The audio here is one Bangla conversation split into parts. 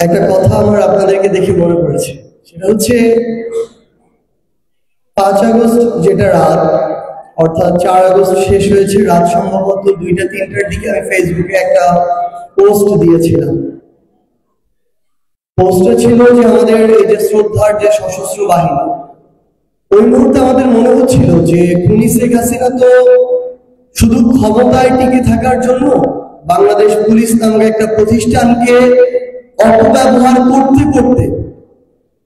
একটা কথা আমার আপনাদেরকে দেখে মনে পড়েছে, সেটা হচ্ছে 5 আগস্ট যেটা রাত, অর্থাৎ 4 আগস্ট শেষ হয়েছে রাত সম্ভবত 2টা-3টার দিকে আমি ফেসবুকে একটা পোস্ট দিয়েছিলাম। পোস্টটা ছিল যে আমাদের এই যে শ্রদ্ধার যে সশস্ত্র বাহিনী, ওই মুহূর্তে আমাদের মনে হচ্ছিল যে খুনি শেখ হাসিনা তো শুধু ক্ষমতায় টিকে থাকার জন্য বাংলাদেশ পুলিশ নামক একটা প্রতিষ্ঠানকে অপব্যবহার করতে করতে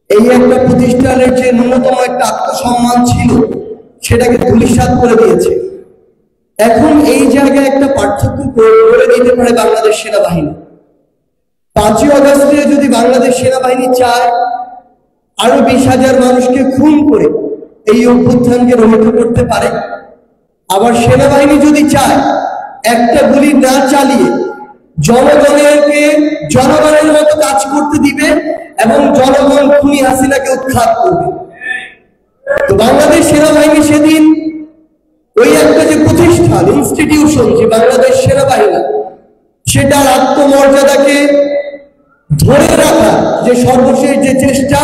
এই একটা প্রতিষ্ঠানের যে ন্যূনতম একটা আত্মসম্মান ছিল সেটাকে ধূলিসাৎ করে দিয়েছে। এখন এই জায়গায় একটা পার্থক্য করে দিতে পারে বাংলাদেশ সেনাবাহিনী। 5ই আগস্টে যদি বাংলাদেশ সেনাবাহিনী চায় আরো 20,000 মানুষকে খুন করে এই অভ্যুত্থানকে রহিত করতে পারে, আবার সেনাবাহিনী যদি চায় একটা গুলি না চালিয়ে জনগণের মতো কাজ করতে দিবে এবং জনগণ খুনি হাসিনাকে উৎখাত করবে। তো বাংলাদেশ সেনাবাহিনী সেদিন ওই একটা যে প্রতিষ্ঠান, ইনস্টিটিউশন যে বাংলাদেশ সেনাবাহিনী, সেটার আত্মমর্যাদাকে ধরে রাখা যে সর্বশেষ যে চেষ্টা,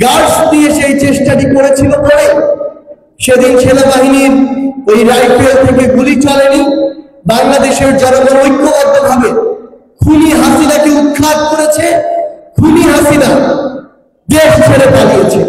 গার্ডস দিয়ে সেই চেষ্টাটি করেছিল পরে সেদিন সেনাবাহিনীর ওই রাইফেল থেকে গুলি চলেনি। বাংলাদেশের জনগণ ঐক্যবদ্ধভাবে খুনি হাসিনাকে উৎখাত করেছে। খুনি হাসিনা দেশ ছেড়ে পালিয়েছে।